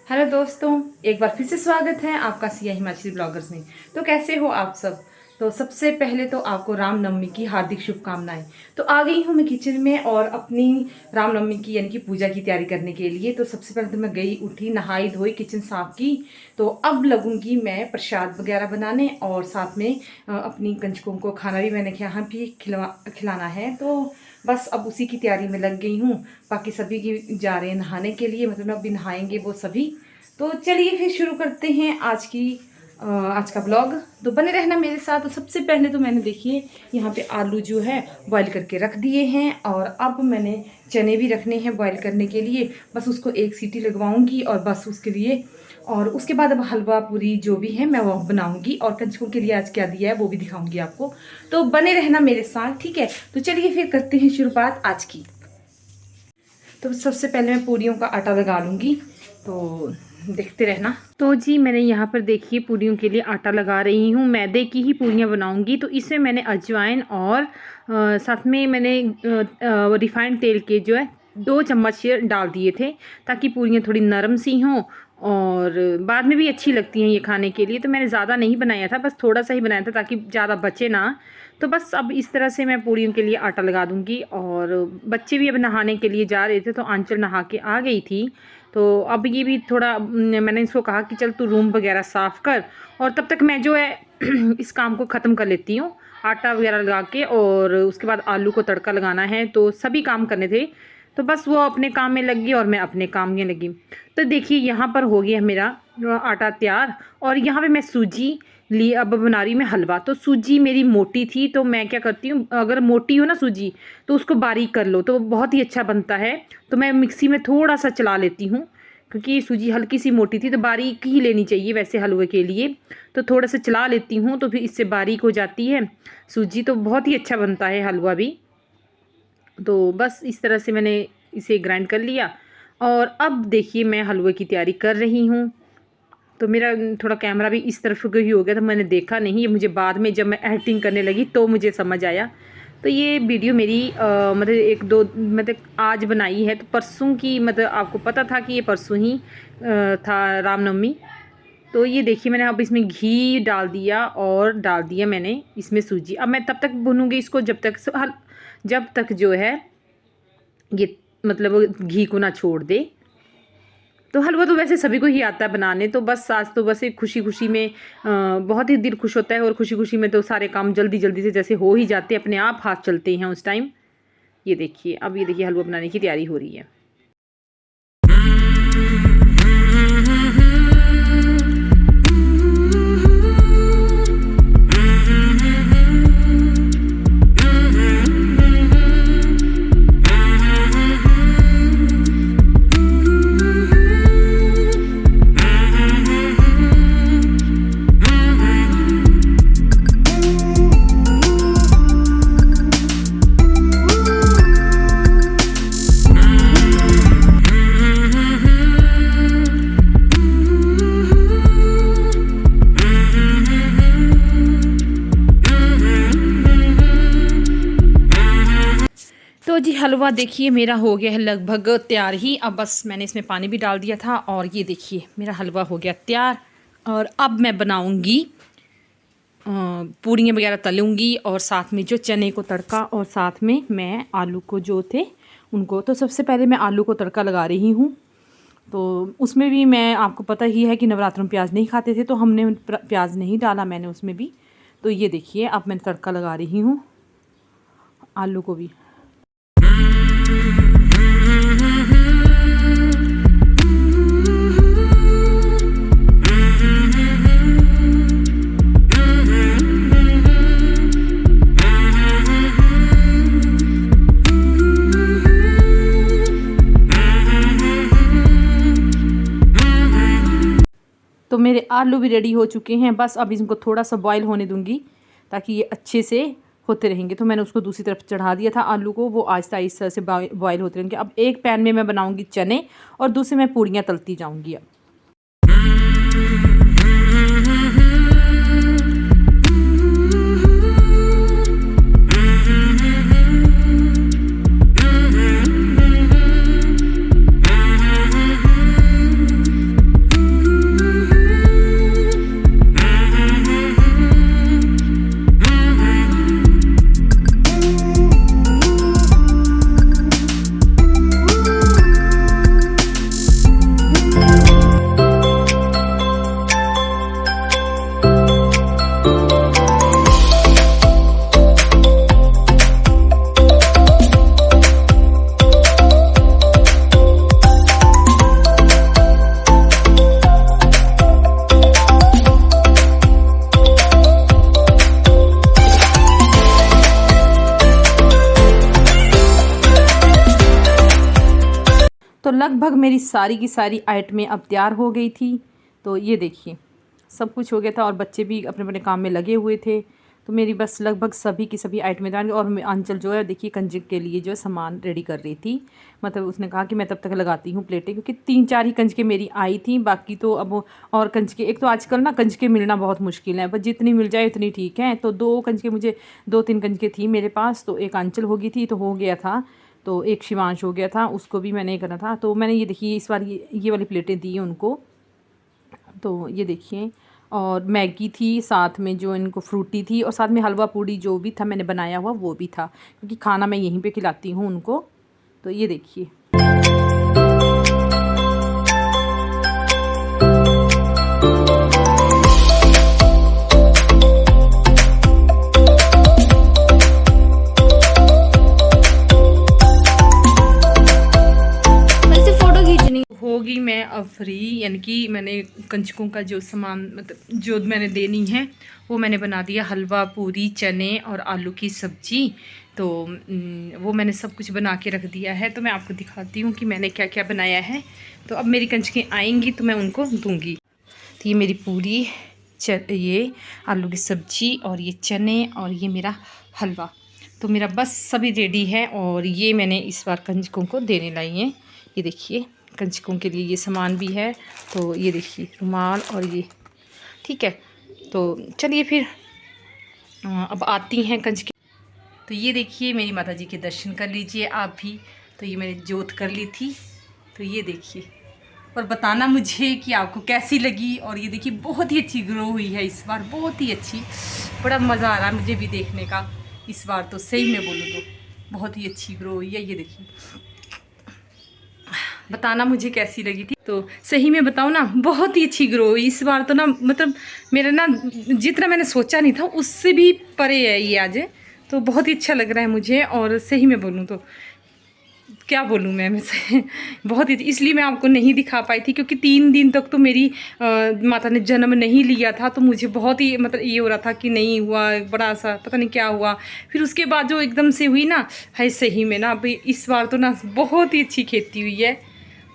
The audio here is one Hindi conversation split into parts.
हेलो दोस्तों, एक बार फिर से स्वागत है आपका सिया हिमाचली ब्लॉगर्स में। तो कैसे हो आप सब। तो सबसे पहले तो आपको रामनवमी की हार्दिक शुभकामनाएं। तो आ गई हूँ मैं किचन में और अपनी रामनवमी की यानी कि पूजा की तैयारी करने के लिए। तो सबसे पहले तो मैं गई, उठी, नहाई धोई, किचन साफ की। तो अब लगूंगी मैं प्रसाद वगैरह बनाने और साथ में अपनी कंजकों को खाना भी मैंने यहाँ भी खिलाना है। तो बस अब उसी की तैयारी में लग गई हूँ। बाकी सभी की जा रहे हैं नहाने के लिए, मतलब अभी नहाएंगे वो सभी। तो चलिए फिर शुरू करते हैं आज का ब्लॉग। तो बने रहना मेरे साथ। तो सबसे पहले तो मैंने देखिए यहाँ पे आलू जो है बॉईल करके रख दिए हैं और अब मैंने चने भी रखने हैं बॉईल करने के लिए। बस उसको एक सीटी लगवाऊंगी और बस उसके लिए, और उसके बाद अब हलवा पूरी जो भी है मैं वो बनाऊंगी और कंजकों के लिए आज क्या दिया है वो भी दिखाऊंगी आपको। तो बने रहना मेरे साथ, ठीक है। तो चलिए फिर करते हैं शुरुआत आज की। तो सबसे पहले मैं पूरियों का आटा लगा लूँगी, तो देखते रहना। तो जी मैंने यहाँ पर देखिए पूरियों के लिए आटा लगा रही हूँ। मैदे की ही पूरियाँ बनाऊँगी। तो इसमें मैंने अजवाइन और साथ में मैंने रिफाइंड तेल के जो है 2 चम्मच डाल दिए थे, ताकि पूरियाँ थोड़ी नरम सी हों और बाद में भी अच्छी लगती हैं ये खाने के लिए। तो मैंने ज़्यादा नहीं बनाया था, बस थोड़ा सा ही बनाया था ताकि ज़्यादा बचे ना। तो बस अब इस तरह से मैं पूरियों के लिए आटा लगा दूँगी। और बच्चे भी अब नहाने के लिए जा रहे थे, तो आंचल नहा के आ गई थी। तो अब ये भी थोड़ा मैंने इसको कहा कि चल तू रूम वगैरह साफ़ कर, और तब तक मैं जो है इस काम को ख़त्म कर लेती हूँ, आटा वगैरह लगा के। और उसके बाद आलू को तड़का लगाना है, तो सभी काम करने थे। तो बस वो अपने काम में लग गई और मैं अपने काम में लगी। तो देखिए यहाँ पर हो गया मेरा आटा तैयार। और यहाँ पे मैं सूजी ली, अब बना रही मैं हलवा। तो सूजी मेरी मोटी थी, तो मैं क्या करती हूँ, अगर मोटी हो ना सूजी तो उसको बारीक कर लो तो बहुत ही अच्छा बनता है। तो मैं मिक्सी में थोड़ा सा चला लेती हूँ, क्योंकि सूजी हल्की सी मोटी थी तो बारीक ही लेनी चाहिए वैसे हलवे के लिए। तो थोड़ा सा चला लेती हूँ, तो फिर इससे बारीक हो जाती है सूजी, तो बहुत ही अच्छा बनता है हलवा भी। तो बस इस तरह से मैंने इसे ग्राइंड कर लिया। और अब देखिए मैं हलवे की तैयारी कर रही हूँ। तो मेरा थोड़ा कैमरा भी इस तरफ ही हो गया, तो मैंने देखा नहीं। ये मुझे बाद में जब मैं एडिटिंग करने लगी तो मुझे समझ आया। तो ये वीडियो मेरी मतलब 1-2 मतलब आज बनाई है, तो परसों की, मतलब आपको पता था कि ये परसों ही था रामनवमी। तो ये देखिए मैंने अब इसमें घी डाल दिया और डाल दिया मैंने इसमें सूजी। अब मैं तब तक भूनूंगी इसको जब तक जो है ये मतलब घी को ना छोड़ दे। तो हलवा तो वैसे सभी को ही आता है बनाने। तो बस आज तो बस एक खुशी खुशी में बहुत ही दिल खुश होता है, और खुशी खुशी में तो सारे काम जल्दी जल्दी से जैसे हो ही जाते हैं, अपने आप हाथ चलते हैं उस टाइम। ये देखिए अब ये देखिए हलवा बनाने की तैयारी हो रही है। तो जी हलवा देखिए मेरा हो गया है लगभग तैयार ही। अब बस मैंने इसमें पानी भी डाल दिया था, और ये देखिए मेरा हलवा हो गया तैयार। और अब मैं बनाऊंगी पूड़ियाँ वगैरह तलूँगी, और साथ में जो चने को तड़का, और साथ में मैं आलू को जो थे उनको। तो सबसे पहले मैं आलू को तड़का लगा रही हूँ। तो उसमें भी मैं, आपको पता ही है कि नवरात्र में प्याज नहीं खाते थे, तो हमने प्याज नहीं डाला मैंने उसमें भी। तो ये देखिए अब मैं तड़का लगा रही हूँ आलू को भी। तो मेरे आलू भी रेडी हो चुके हैं। बस अब इनको थोड़ा सा बॉईल होने दूंगी, ताकि ये अच्छे से होते रहेंगे। तो मैंने उसको दूसरी तरफ चढ़ा दिया था आलू को, वो आहिस्ता आहिस्ता से बॉईल होते रहेंगे। अब एक पैन में मैं बनाऊंगी चने, और दूसरे में पूड़ियाँ तलती जाऊंगी। अब लगभग मेरी सारी की सारी आइटमें अब तैयार हो गई थी। तो ये देखिए सब कुछ हो गया था और बच्चे भी अपने अपने काम में लगे हुए थे। तो मेरी बस लगभग सभी की सभी आइटमें तैयार और आंचल जो है देखिए कंजक के लिए जो है सामान रेडी कर रही थी। मतलब उसने कहा कि मैं तब तक लगाती हूँ प्लेटें, क्योंकि 3-4 ही कंजकें मेरी आई थी, बाकी तो अब और कंजकें, एक तो आजकल ना कंजकें मिलना बहुत मुश्किल है, बस जितनी मिल जाए उतनी ठीक है। तो 2 कंजकें मुझे 2-3 कंजकें थी मेरे पास, तो एक आंचल हो गई थी तो हो गया था, तो एक शिवांश हो गया था, उसको भी मैंने करना था। तो मैंने ये देखिए इस बार ये वाली प्लेटें दी उनको। तो ये देखिए, और मैगी थी साथ में जो इनको फ्रूटी थी, और साथ में हलवा पूड़ी जो भी था मैंने बनाया हुआ वो भी था, क्योंकि खाना मैं यहीं पे खिलाती हूँ उनको। तो ये देखिए होगी मैं अब फ्री, यानी कि मैंने कंजकों का जो सामान मतलब जो मैंने देनी है वो मैंने बना दिया। हलवा पूरी चने और आलू की सब्जी, तो वो मैंने सब कुछ बना के रख दिया है। तो मैं आपको दिखाती हूँ कि मैंने क्या क्या बनाया है। तो अब मेरी कंजकें आएंगी तो मैं उनको दूँगी। तो ये मेरी पूरी, ये आलू की सब्जी और ये चने और ये मेरा हलवा, तो मेरा बस सभी रेडी है। और ये मैंने इस बार कंजकों को देने लाई हैं। ये देखिए कंजकों के लिए ये सामान भी है। तो ये देखिए रुमाल और ये, ठीक है। तो चलिए फिर अब आती हैं कंजकें। तो ये देखिए मेरी माता जी के दर्शन कर लीजिए आप भी। तो ये मैंने जोत कर ली थी। तो ये देखिए, और बताना मुझे कि आपको कैसी लगी। और ये देखिए बहुत ही अच्छी ग्रो हुई है इस बार, बहुत ही अच्छी, बड़ा मज़ा आ रहा है मुझे भी देखने का इस बार। तो सही में बोलूँ तो बहुत ही अच्छी ग्रो हुई है। ये देखिए, बताना मुझे कैसी लगी थी। तो सही में बताऊँ ना, बहुत ही अच्छी ग्रो हुई इस बार। तो ना मतलब मेरा ना जितना मैंने सोचा नहीं था उससे भी परे है ये आज। तो बहुत ही अच्छा लग रहा है मुझे। और सही में बोलूँ तो क्या बोलूँ मैं से बहुत ही, इसलिए मैं आपको नहीं दिखा पाई थी, क्योंकि 3 दिन तक तो मेरी माता ने जन्म नहीं लिया था। तो मुझे बहुत ही मतलब ये हो रहा था कि नहीं हुआ, बड़ा सा पता नहीं क्या हुआ। फिर उसके बाद जो एकदम से हुई ना, है सही में ना भाई इस बार तो ना बहुत ही अच्छी खेती हुई है।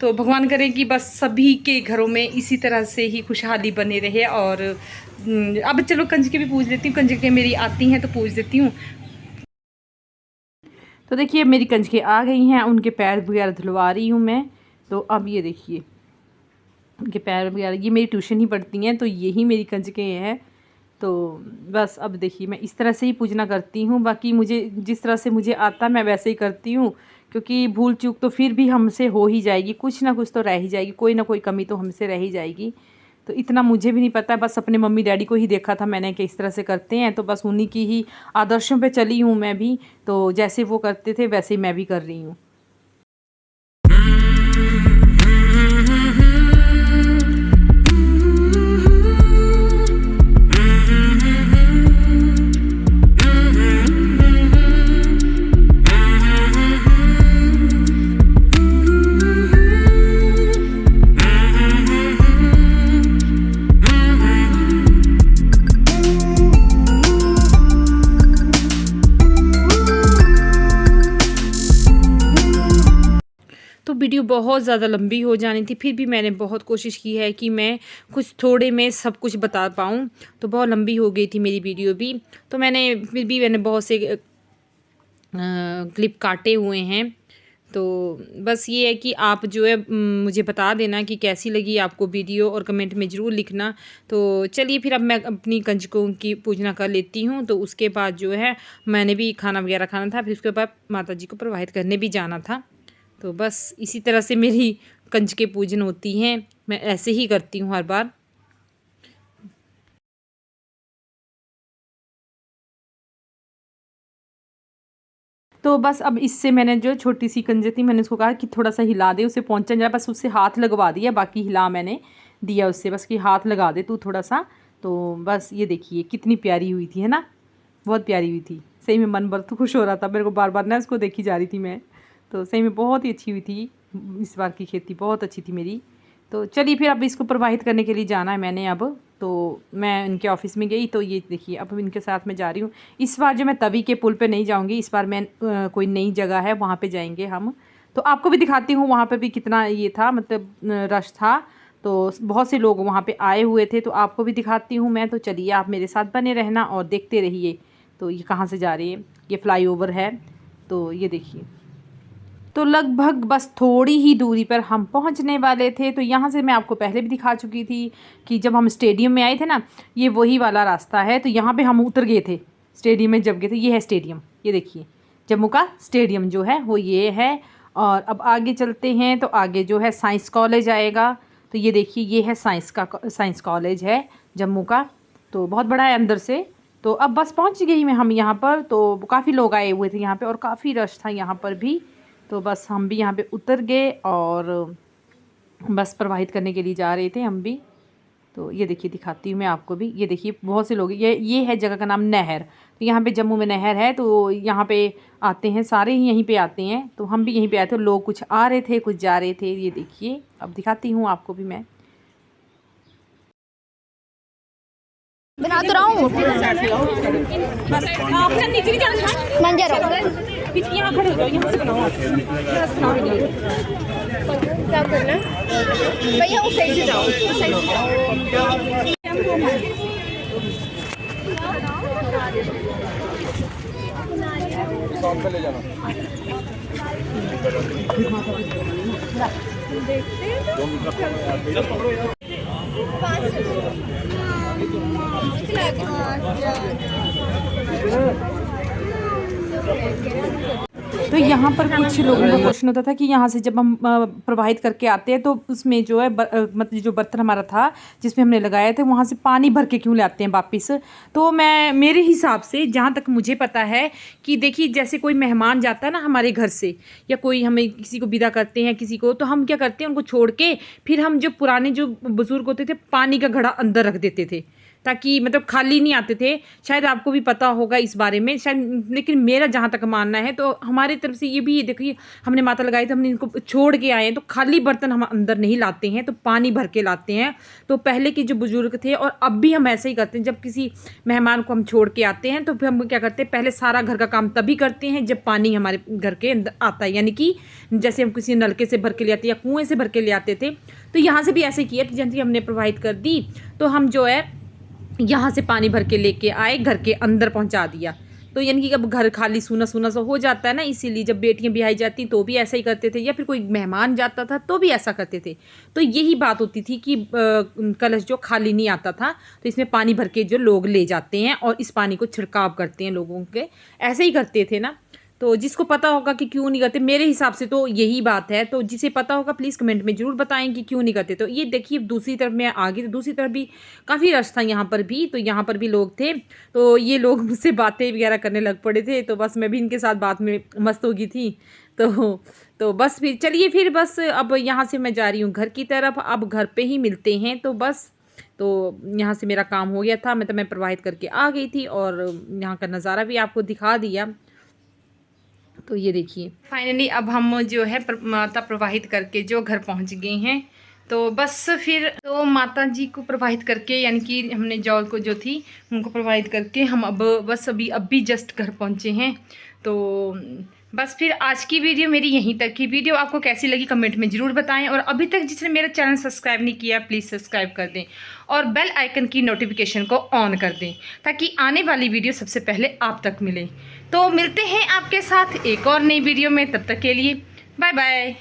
तो भगवान करे कि बस सभी के घरों में इसी तरह से ही खुशहाली बने रहे। और अब चलो कंजकें भी पूज लेती हूँ, कंजकें मेरी आती हैं तो पूज देती हूँ। तो देखिए मेरी कंजकें आ गई हैं, उनके पैर वगैरह धुलवा रही हूँ मैं। तो अब ये देखिए उनके पैर वगैरह, ये मेरी ट्यूशन ही पढ़ती हैं तो यही मेरी कंजकें हैं। तो बस अब देखिए मैं इस तरह से ही पूजना करती हूँ। बाकी मुझे जिस तरह से मुझे आता मैं वैसे ही करती हूँ, क्योंकि भूल चूक तो फिर भी हमसे हो ही जाएगी, कुछ ना कुछ तो रह ही जाएगी, कोई ना कोई कमी तो हमसे रह ही जाएगी। तो इतना मुझे भी नहीं पता, बस अपने मम्मी डैडी को ही देखा था मैंने कि इस तरह से करते हैं, तो बस उन्हीं की ही आदर्शों पे चली हूँ मैं भी। तो जैसे वो करते थे वैसे ही मैं भी कर रही हूँ। तो वीडियो बहुत ज़्यादा लंबी हो जानी थी, फिर भी मैंने बहुत कोशिश की है कि मैं कुछ थोड़े में सब कुछ बता पाऊँ। तो बहुत लंबी हो गई थी मेरी वीडियो भी, तो फिर भी मैंने बहुत से क्लिप काटे हुए हैं। तो बस ये है कि आप जो है मुझे बता देना कि कैसी लगी आपको वीडियो, और कमेंट में ज़रूर लिखना। तो चलिए फिर अब मैं अपनी कंजकों की पूजना कर लेती हूँ। तो उसके बाद जो है मैंने भी खाना वगैरह खाना था, फिर उसके बाद माता जी को प्रवाहित करने भी जाना था। तो बस इसी तरह से मेरी कंजकें पूजन होती हैं, मैं ऐसे ही करती हूँ हर बार। तो बस अब इससे मैंने जो छोटी सी कंजक थी मैंने उसको कहा कि थोड़ा सा हिला दे, उसे पहुँचा जाए, बस उससे हाथ लगवा दिया, बाकी हिला मैंने दिया उससे, बस कि हाथ लगा दे तू थोड़ा सा। तो बस ये देखिए कितनी प्यारी हुई थी, है ना, बहुत प्यारी हुई थी। सही में मन बहुत खुश हो रहा था मेरे को, बार बार ना उसको देखी जा रही थी मैं। तो सही में बहुत ही अच्छी हुई थी इस बार की खेती, बहुत अच्छी थी मेरी। तो चलिए फिर अब इसको प्रवाहित करने के लिए जाना है मैंने अब। तो मैं इनके ऑफिस में गई, तो ये देखिए अब इनके साथ मैं जा रही हूँ। इस बार जो मैं तवी के पुल पे नहीं जाऊँगी, इस बार मैं कोई नई जगह है वहाँ पे जाएंगे हम। तो आपको भी दिखाती हूँ वहाँ पे भी कितना ये था, मतलब रश था। तो बहुत से लोग वहाँ पे आए हुए थे, तो आपको भी दिखाती हूँ मैं। तो चलिए आप मेरे साथ बने रहना और देखते रहिए। तो ये कहाँ से जा रही है, ये फ्लाईओवर है, तो ये देखिए। तो लगभग बस थोड़ी ही दूरी पर हम पहुंचने वाले थे। तो यहाँ से मैं आपको पहले भी दिखा चुकी थी कि जब हम स्टेडियम में आए थे ना, ये वही वाला रास्ता है। तो यहाँ पे हम उतर गए थे स्टेडियम में जब गए थे। ये है स्टेडियम, ये देखिए जम्मू का स्टेडियम जो है वो ये है। और अब आगे चलते हैं, तो आगे जो है साइंस कॉलेज आएगा। तो ये देखिए ये है साइंस कॉलेज है जम्मू का, तो बहुत बड़ा है अंदर से। तो अब बस पहुँच गई मैं हम यहाँ पर। तो काफ़ी लोग आए हुए थे यहाँ पर और काफ़ी रश था यहाँ पर भी। तो बस हम भी यहाँ पे उतर गए और बस प्रवाहित करने के लिए जा रहे थे हम भी। तो ये देखिए दिखाती हूँ मैं आपको भी। ये देखिए बहुत से लोग, ये है जगह का नाम नहर। तो यहाँ पे जम्मू में नहर है, तो यहाँ पे आते हैं सारे ही, यहीं पे आते हैं। तो हम भी यहीं पे आए थे। लोग कुछ आ रहे थे कुछ जा रहे थे। ये देखिए अब दिखाती हूँ आपको भी मैं। बना तो रहा हूँ यहाँ खड़े हो जाओ, यहाँ से बनाओ, क्या करना भैया, उस साइड से जाओ, उस साइड से जाओ। ले जाना तो यहाँ पर कुछ लोगों का क्वेश्चन होता था कि यहाँ से जब हम प्रवाहित करके आते हैं तो उसमें जो है मतलब जो बर्तन हमारा था जिसमें हमने लगाया था वहाँ से पानी भर के क्यों लाते हैं वापस। तो मैं मेरे हिसाब से जहाँ तक मुझे पता है कि देखिए जैसे कोई मेहमान जाता है ना हमारे घर से, या कोई हमें किसी को विदा करते हैं किसी को, तो हम क्या करते हैं उनको छोड़ के फिर हम जो पुराने जो बुज़ुर्ग होते थे पानी का घड़ा अंदर रख देते थे ताकि मतलब खाली नहीं आते थे। शायद आपको भी पता होगा इस बारे में शायद, लेकिन मेरा जहाँ तक मानना है तो हमारी तरफ से ये भी देखिए हमने माता लगाई तो हमने इनको छोड़ के आए हैं। तो खाली बर्तन हम अंदर नहीं लाते हैं, तो पानी भर के लाते हैं। तो पहले के जो बुजुर्ग थे और अब भी हम ऐसे ही करते हैं, जब किसी मेहमान को हम छोड़ के आते हैं तो फिर हम क्या करते हैं पहले सारा घर का काम तभी करते हैं जब पानी हमारे घर के अंदर आता है। यानी कि जैसे हम किसी नलके से भर के ले आते या कुएँ से भर के ले आते थे, तो यहाँ से भी ऐसे किया कि जैसे हमने प्रवाहित कर दी तो हम जो है यहाँ से पानी भर के लेके आए, घर के अंदर पहुँचा दिया। तो यानी कि अब घर खाली सूना सूना सा हो जाता है ना, इसीलिए जब बेटियां ब्याही जाती तो भी ऐसा ही करते थे, या फिर कोई मेहमान जाता था तो भी ऐसा करते थे। तो यही बात होती थी कि कलश जो खाली नहीं आता था, तो इसमें पानी भर के जो लोग ले जाते हैं और इस पानी को छिड़काव करते हैं लोगों के, ऐसे ही करते थे ना। तो जिसको पता होगा कि क्यों नहीं करते, मेरे हिसाब से तो यही बात है। तो जिसे पता होगा प्लीज़ कमेंट में ज़रूर बताएं कि क्यों नहीं करते। तो ये देखिए दूसरी तरफ मैं आ गई, तो दूसरी तरफ भी काफ़ी रश था यहाँ पर भी। तो यहाँ पर भी लोग थे, तो ये लोग मुझसे बातें वगैरह करने लग पड़े थे। तो बस मैं भी इनके साथ बात में मस्त हो गई थी। तो बस फिर चलिए, फिर बस अब यहाँ से मैं जा रही हूँ घर की तरफ। अब घर पर ही मिलते हैं। तो बस तो यहाँ से मेरा काम हो गया था, मतलब मैं प्रवाहित करके आ गई थी और यहाँ का नज़ारा भी आपको दिखा दिया। तो ये देखिए फाइनली अब हम जो है माता प्रवाहित करके जो घर पहुंच गए हैं। तो बस फिर तो माता जी को प्रवाहित करके, यानी कि हमने जौ को जो थी उनको प्रवाहित करके हम अब बस अभी जस्ट घर पहुंचे हैं। तो बस फिर आज की वीडियो मेरी यहीं तक की। वीडियो आपको कैसी लगी कमेंट में ज़रूर बताएं, और अभी तक जिसने मेरा चैनल सब्सक्राइब नहीं किया प्लीज़ सब्सक्राइब कर दें और बेल आइकन की नोटिफिकेशन को ऑन कर दें ताकि आने वाली वीडियो सबसे पहले आप तक मिले। तो मिलते हैं आपके साथ एक और नई वीडियो में, तब तक के लिए बाय बाय।